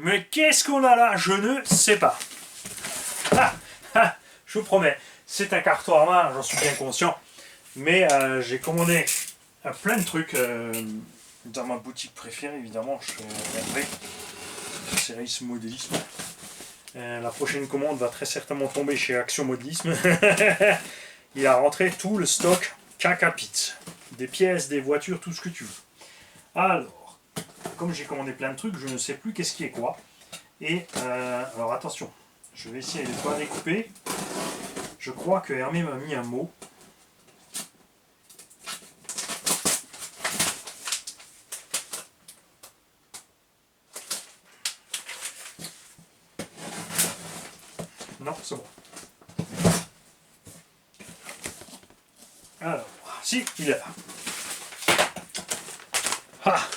Mais qu'est-ce qu'on a là? Je ne sais pas. Ah, ah, je vous promets, c'est un carton à main, j'en suis bien conscient. Mais j'ai commandé plein de trucs dans ma boutique préférée, évidemment, chez Hervé, Service Modélisme. La prochaine commande va très certainement tomber chez Action Modélisme. Il a rentré tout le stock Caca-Pit. Des pièces, des voitures, tout ce que tu veux. Alors, comme j'ai commandé plein de trucs, je ne sais plus qu'est-ce qui est quoi. Et alors attention, je vais essayer de ne pas découper. Je crois que Hermé m'a mis un mot. Non, c'est bon. Alors, si, il est là. Ah.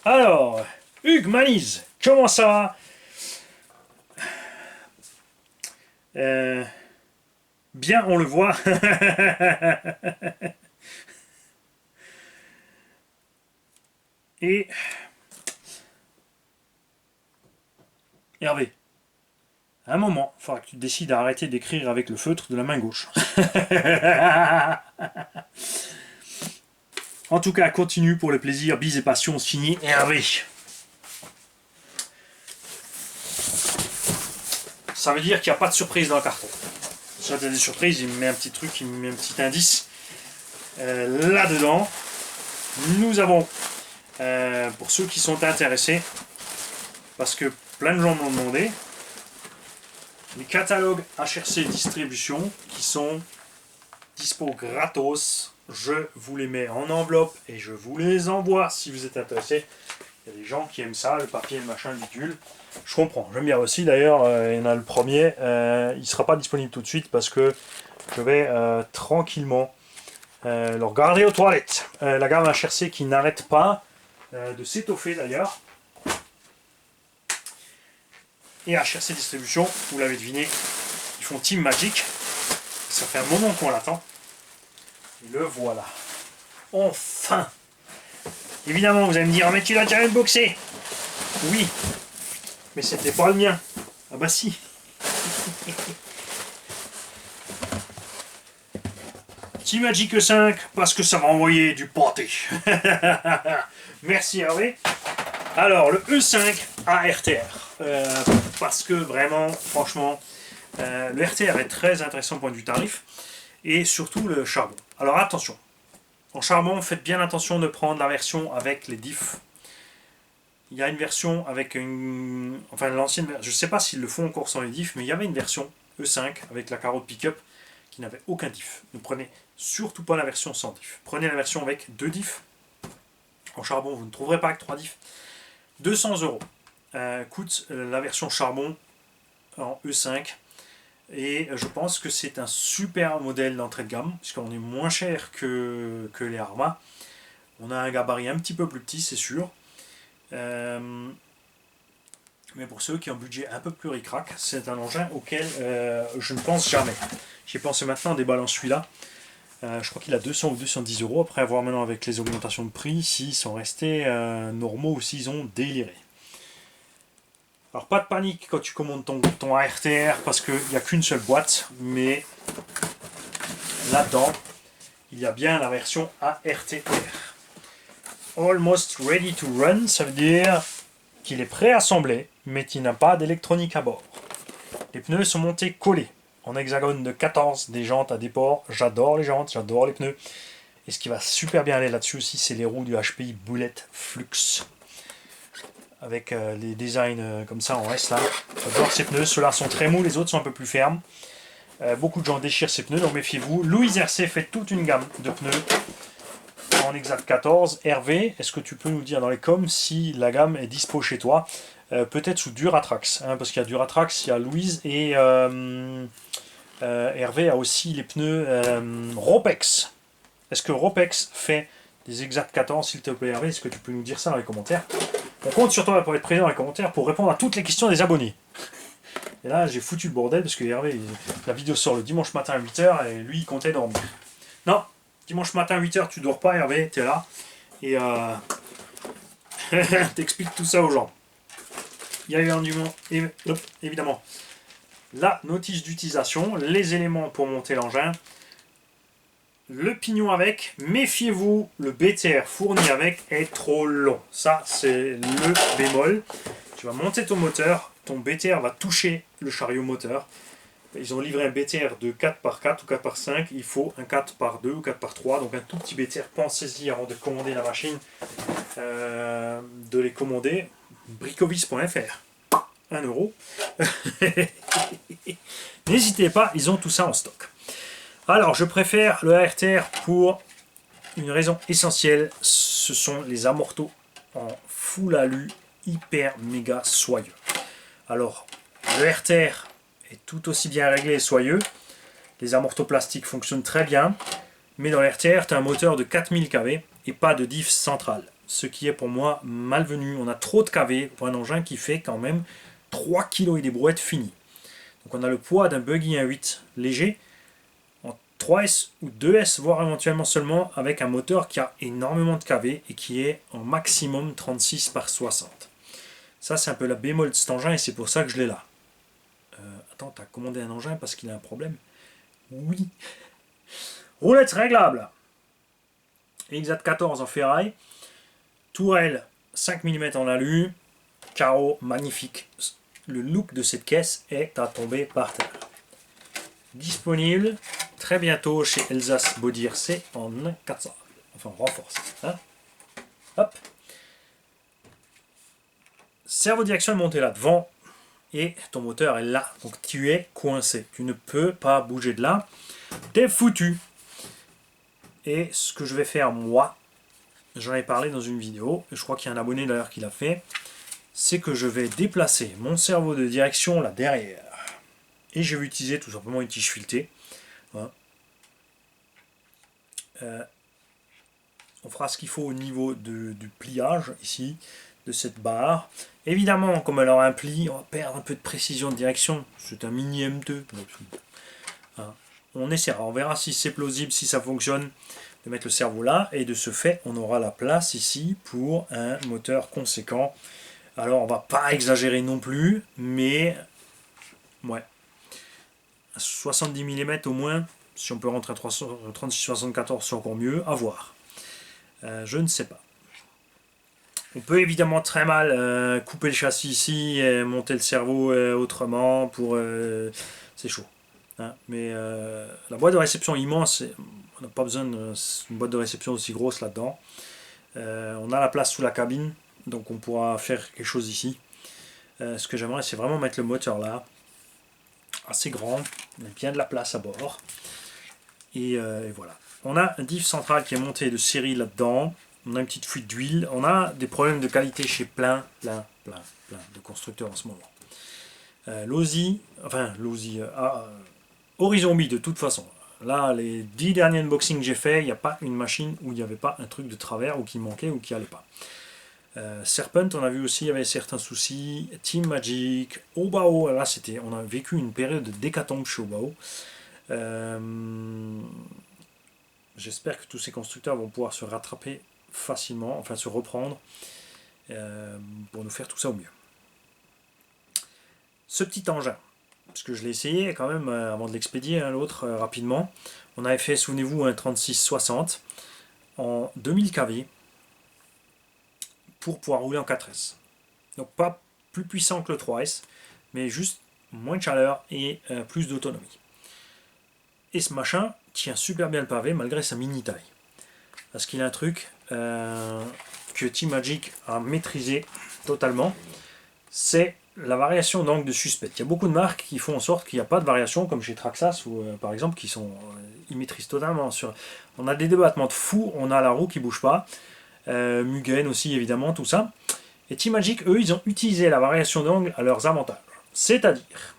Alors, Hugues Manise, comment ça va? Bien, on le voit. Et Hervé, à un moment, il faudra que tu décides d'arrêter d'écrire avec le feutre de la main gauche. En tout cas, continue pour le plaisir, bise et passion, signé Hervé. Ça veut dire qu'il n'y a pas de surprise dans le carton. Si il y a des surprises, il me met un petit truc, il me met un petit indice. Là-dedans, nous avons, pour ceux qui sont intéressés, parce que plein de gens m'ont demandé, les catalogues HRC Distribution qui sont dispo gratos. Je vous les mets en enveloppe et je vous les envoie si vous êtes intéressés. Il y a des gens qui aiment ça, le papier, le machin, le bidule. Je comprends, j'aime bien aussi. D'ailleurs, il y en a le premier. Il ne sera pas disponible tout de suite parce que je vais tranquillement le regarder aux toilettes. La gamme HRC qui n'arrête pas de s'étoffer d'ailleurs. Et HRC Distribution, vous l'avez deviné, ils font Team Magic. Ça fait un moment qu'on l'attend. Et le voilà. Enfin! Évidemment, vous allez me dire, mais tu l'as déjà unboxé! Oui, mais c'était pas le mien. Ah bah si! Team Magic 5, parce que ça va envoyer du pâté. Merci Hervé. Alors, le E5 à RTR. Parce que vraiment, franchement, le RTR est très intéressant au point de vue tarif. Et surtout le charbon. Alors attention, en charbon, faites bien attention de prendre la version avec les diffs. Il y a une version avec une... Enfin l'ancienne version, je ne sais pas s'ils le font encore sans les diffs, mais il y avait une version E5 avec la carotte pick-up qui n'avait aucun diff. Ne prenez surtout pas la version sans diff. Prenez la version avec 2 diffs. En charbon, vous ne trouverez pas avec 3 diffs. 200 € coûte la version charbon en E5. Et je pense que c'est un super modèle d'entrée de gamme, puisqu'on est moins cher que les Arma. On a un gabarit un petit peu plus petit, c'est sûr. Mais pour ceux qui ont un budget un peu plus ric-rac, c'est un engin auquel je ne pense jamais. J'ai pensé maintenant en déballant celui-là. Je crois qu'il a 200 ou 210 €, après avoir maintenant avec les augmentations de prix, s'ils sont restés normaux ou s'ils ont déliré. Alors pas de panique quand tu commandes ton ARTR parce qu'il n'y a qu'une seule boîte, mais là-dedans, il y a bien la version ARTR. Almost ready to run, ça veut dire qu'il est préassemblé, mais qu'il n'a pas d'électronique à bord. Les pneus sont montés collés, en hexagone de 14, des jantes à déport. J'adore les jantes, j'adore les pneus. Et ce qui va super bien aller là-dessus aussi, c'est les roues du HPI Bullet Flux. Avec les designs comme ça en S là. J'adore ces pneus, ceux-là sont très mous, les autres sont un peu plus fermes. Beaucoup de gens déchirent ces pneus, donc méfiez-vous. Louise RC fait toute une gamme de pneus en Exact 14. Hervé, est-ce que tu peux nous dire dans les coms si la gamme est dispo chez toi? Peut-être sous Duratrax, hein, parce qu'il y a Duratrax, il y a Louise et Hervé a aussi les pneus Ropex. Est-ce que Ropex fait des Exact 14, s'il te plaît Hervé? Est-ce que tu peux nous dire ça dans les commentaires? On compte sur toi pour être présent dans les commentaires pour répondre à toutes les questions des abonnés. Et là, j'ai foutu le bordel parce que Hervé, la vidéo sort le dimanche matin à 8 h et lui, il comptait dormir. Non, dimanche matin à 8 h, tu dors pas Hervé, t'es là. Et t'expliques tout ça aux gens. il y a eu évidemment la notice d'utilisation, les éléments pour monter l'engin, le pignon avec. Méfiez-vous, le BTR fourni avec est trop long. Ça, c'est le bémol. Tu vas monter ton moteur, ton BTR va toucher le chariot moteur. Ils ont livré un BTR de 4x4 ou 4x5, il faut un 4x2 ou 4x3, donc un tout petit BTR. Pensez-y avant de commander la machine, de les commander. Bricovis.fr, 1 euro. N'hésitez pas, ils ont tout ça en stock. Alors, je préfère le ARTR pour une raison essentielle, ce sont les amortos en full alu, hyper méga soyeux. Alors, le RTR est tout aussi bien réglé et soyeux. Les amortos plastiques fonctionnent très bien. Mais dans l'RTR, tu as un moteur de 4000 kV et pas de diff centrale. Ce qui est pour moi malvenu. On a trop de kV pour un engin qui fait quand même 3 kg et des brouettes finies. Donc on a le poids d'un buggy 1.8 léger en 3S ou 2S, voire éventuellement seulement avec un moteur qui a énormément de kV et qui est en maximum 36 par 60. Ça, c'est un peu la bémol de cet engin et c'est pour ça que je l'ai là. Attends, tu as commandé un engin parce qu'il a un problème? Oui. Roulette réglable. XAT 14 en ferraille. Tourelle 5 mm en alu. Carreau magnifique. Le look de cette caisse est à tomber par terre. Disponible très bientôt chez Elsace Body RC en 400. Enfin, renforcé. Hein, hop. Cerveau direction est monté là devant. Et ton moteur est là, donc tu es coincé, tu ne peux pas bouger de là, t'es foutu. Et ce que je vais faire moi, j'en ai parlé dans une vidéo, je crois qu'il y a un abonné d'ailleurs qui l'a fait, c'est que je vais déplacer mon cerveau de direction là derrière, et je vais utiliser tout simplement une tige filetée. Voilà. On fera ce qu'il faut au niveau du pliage ici, de cette barre. Évidemment, comme elle aura un pli, on va perdre un peu de précision de direction. C'est un mini M2. Hein. On essaiera, on verra si c'est plausible, si ça fonctionne, de mettre le cerveau là. Et de ce fait, on aura la place ici pour un moteur conséquent. Alors, on va pas exagérer non plus, mais ouais, 70 mm au moins. Si on peut rentrer à 36-74, c'est encore mieux. À voir. Je ne sais pas. On peut évidemment très mal couper le châssis ici et monter le cerveau autrement pour... c'est chaud. Hein. Mais la boîte de réception est immense. On n'a pas besoin d'une boîte de réception aussi grosse là-dedans. On a la place sous la cabine. Donc on pourra faire quelque chose ici. Ce que j'aimerais, c'est vraiment mettre le moteur là. Assez grand. On a bien de la place à bord. Et voilà. On a un diff central qui est monté de série là-dedans. On a une petite fuite d'huile. On a des problèmes de qualité chez plein de constructeurs en ce moment. Horizon B de toute façon. Là, les 10 derniers unboxings que j'ai fait, il n'y a pas une machine où il n'y avait pas un truc de travers ou qui manquait ou qui allait pas. Serpent, on a vu aussi, il y avait certains soucis. Team Magic, Obao, là on a vécu une période de décatombe chez Obao. J'espère que tous ces constructeurs vont pouvoir se rattraper facilement, enfin se reprendre pour nous faire tout ça au mieux. Ce petit engin, parce que je l'ai essayé quand même avant de l'expédier, l'autre rapidement. On avait fait, souvenez-vous, un 3660 en 2000 kV pour pouvoir rouler en 4S. Donc pas plus puissant que le 3S, mais juste moins de chaleur et plus d'autonomie. Et ce machin tient super bien le pavé malgré sa mini taille. Parce qu'il a un truc que Team Magic a maîtrisé totalement, c'est la variation d'angle de suspect. Il y a beaucoup de marques qui font en sorte qu'il n'y a pas de variation, comme chez Traxxas, ou par exemple, ils maîtrisent totalement. On a des débattements de fou, on a la roue qui ne bouge pas, Mugen aussi évidemment, tout ça. Et Team Magic, eux, ils ont utilisé la variation d'angle à leurs avantages. C'est-à-dire,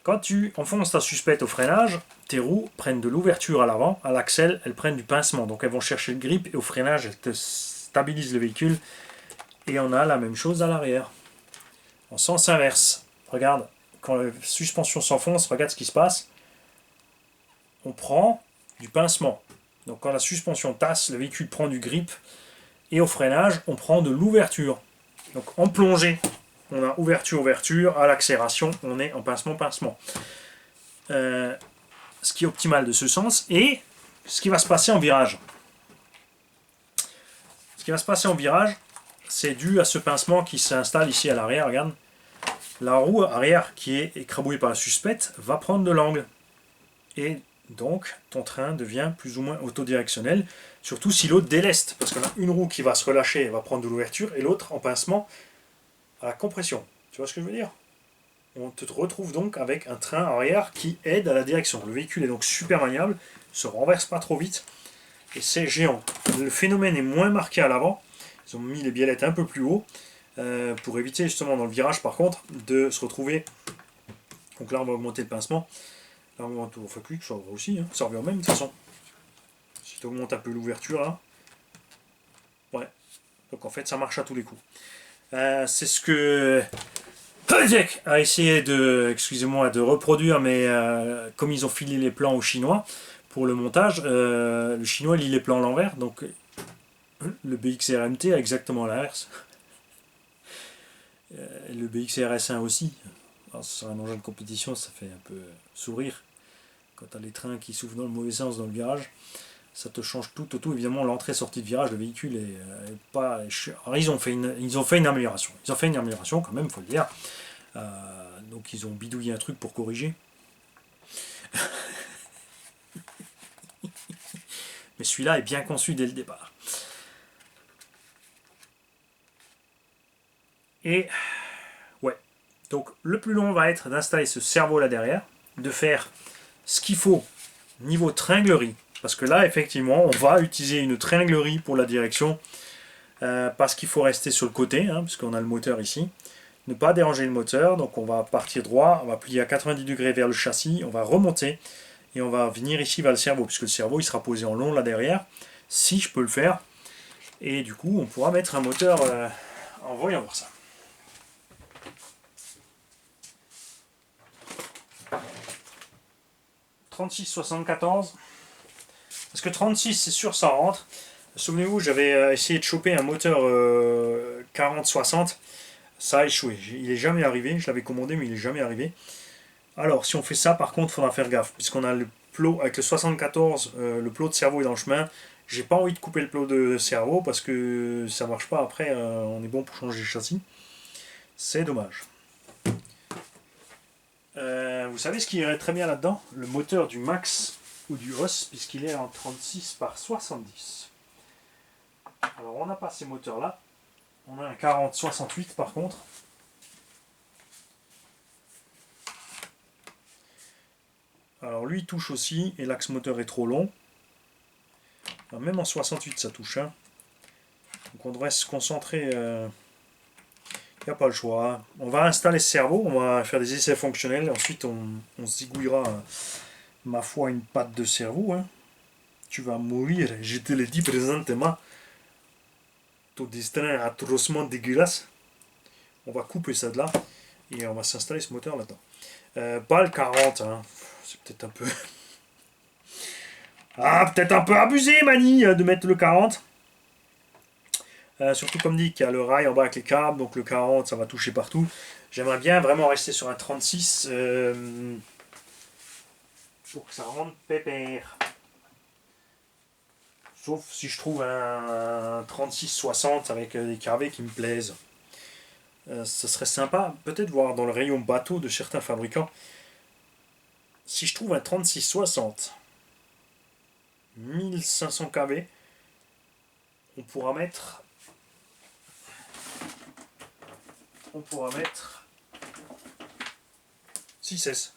quand tu enfonces ta suspecte au freinage, tes roues prennent de l'ouverture à l'avant, à l'axel, elles prennent du pincement. Donc elles vont chercher le grip et au freinage, elles te stabilisent le véhicule. Et on a la même chose à l'arrière. En sens inverse. Regarde, quand la suspension s'enfonce, regarde ce qui se passe. On prend du pincement. Donc quand la suspension tasse, le véhicule prend du grip. Et au freinage, on prend de l'ouverture. Donc en plongée, on a ouverture-ouverture, à l'accélération, on est en pincement-pincement. Ce qui est optimal de ce sens, et ce qui va se passer en virage. Ce qui va se passer en virage, c'est dû à ce pincement qui s'installe ici à l'arrière, regarde. La roue arrière qui est écrabouillée par la suspecte va prendre de l'angle. Et donc, ton train devient plus ou moins autodirectionnel, surtout si l'autre déleste, parce qu'on a une roue qui va se relâcher et va prendre de l'ouverture, et l'autre en pincement à la compression. Tu vois ce que je veux dire? On te retrouve donc avec un train arrière qui aide à la direction. Le véhicule est donc super maniable, ne se renverse pas trop vite, et c'est géant. Le phénomène est moins marqué à l'avant, ils ont mis les biellettes un peu plus haut, pour éviter justement dans le virage par contre, de se retrouver... Donc là on va augmenter le pincement, là on va au quick, ça va aussi, hein. Ça revient au même de toute façon. Si tu augmentes un peu l'ouverture là, ouais, donc en fait ça marche à tous les coups. C'est ce que Jack a essayé de, excusez-moi, de reproduire, mais comme ils ont filé les plans aux Chinois pour le montage, le Chinois lit les plans à l'envers, donc le BXRMT a exactement l'inverse. Le BXRS1 aussi. Alors, ce sera un engin de compétition, ça fait un peu sourire. Quand tu as les trains qui soufflent dans le mauvais sens dans le virage, ça te change tout. Évidemment, l'entrée-sortie de virage, le véhicule est pas... Alors, ils ont fait une amélioration. Ils ont fait une amélioration quand même, il faut le dire. Donc ils ont bidouillé un truc pour corriger. Mais celui-là est bien conçu dès le départ. Et ouais. Donc le plus long va être d'installer ce cerveau là derrière, de faire ce qu'il faut niveau tringlerie. Parce que là, effectivement, on va utiliser une tringlerie pour la direction. Parce qu'il faut rester sur le côté, hein, puisqu'on a le moteur ici. Ne pas déranger le moteur, donc on va partir droit, on va plier à 90 degrés vers le châssis, on va remonter et on va venir ici vers le cerveau, puisque le cerveau il sera posé en long là derrière, si je peux le faire, et du coup on pourra mettre un moteur en voyant voir ça. « 36-74 » parce que 36 c'est sûr ça rentre. Souvenez-vous, j'avais essayé de choper un moteur 40-60. Ça a échoué, il n'est jamais arrivé, je l'avais commandé mais il n'est jamais arrivé. Alors si on fait ça par contre il faudra faire gaffe, puisqu'on a le plot avec le 74, le plot de cerveau est dans le chemin. J'ai pas envie de couper le plot de cerveau parce que ça marche pas après, on est bon pour changer le châssis. C'est dommage. Vous savez ce qui irait très bien là-dedans? Le moteur du Max ou du OS, puisqu'il est en 36/70. Alors on n'a pas ces moteurs là. On a un 40-68 par contre. Alors lui il touche aussi, et l'axe moteur est trop long. Alors, même en 68 ça touche. Hein. Donc on devrait se concentrer. Il n'y a pas le choix. On va installer ce cerveau, on va faire des essais fonctionnels. Ensuite on se zigouillera, ma foi, une patte de cerveau. Hein. Tu vas mourir, je te le dis présentement. Ton destin est atrocement dégueulasse. On va couper ça de là et on va s'installer ce moteur là-dedans. Pas le 40, hein. C'est peut-être un peu... peut-être un peu abusé, Mani, de mettre le 40. Surtout comme dit qu'il y a le rail en bas avec les câbles, donc le 40 ça va toucher partout. J'aimerais bien vraiment rester sur un 36 pour que ça rentre pépère. Sauf si je trouve un 36-60 avec des carvés qui me plaisent. Ce serait sympa, peut-être voir dans le rayon bateau de certains fabricants. Si je trouve un 36-60, 1500 kV, on pourra mettre 6S.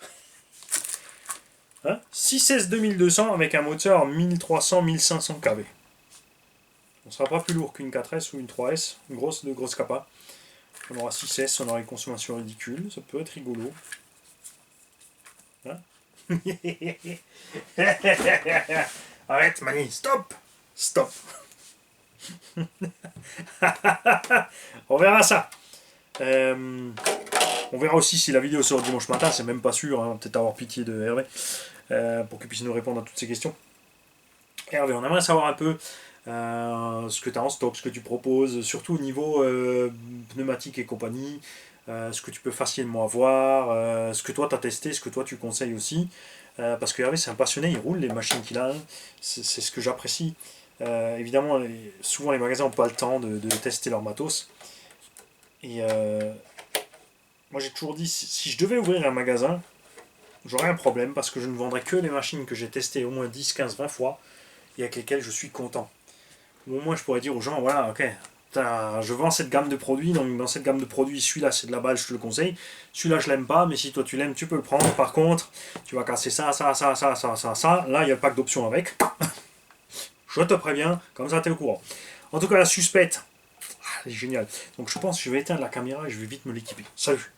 Hein, 6S 2200 avec un moteur 1300-1500 kV. On sera pas plus lourd qu'une 4S ou une 3S, une grosse capa. On aura 6S, on aura une consommation ridicule, ça peut être rigolo. Hein. Arrête Mani, stop. On verra ça. On verra aussi si la vidéo sort dimanche matin, c'est même pas sûr, hein, peut-être avoir pitié de Hervé pour qu'il puisse nous répondre à toutes ces questions. Hervé, on aimerait savoir un peu ce que tu as en stock, ce que tu proposes, surtout au niveau pneumatique et compagnie. ce que tu peux facilement avoir, ce que toi tu as testé, ce que toi tu conseilles aussi. Parce que Hervé c'est un passionné, il roule les machines qu'il a, hein. C'est ce que j'apprécie. Évidemment, souvent les magasins n'ont pas le temps de tester leur matos. Et moi j'ai toujours dit, si je devais ouvrir un magasin, j'aurais un problème parce que je ne vendrais que les machines que j'ai testées au moins 10, 15, 20 fois et avec lesquelles je suis content. Ou au moins je pourrais dire aux gens, voilà, ok, je vends cette gamme de produits, donc dans cette gamme de produits, celui-là c'est de la balle, je te le conseille. Celui-là je l'aime pas, mais si toi tu l'aimes, tu peux le prendre. Par contre, tu vas casser ça, ça, ça, ça, ça, ça, ça. Là, il y a le pack d'options avec. Je te préviens, comme ça t'es au courant. En tout cas, la suspecte, elle est géniale. Donc je pense que je vais éteindre la caméra et je vais vite me l'équiper. Salut!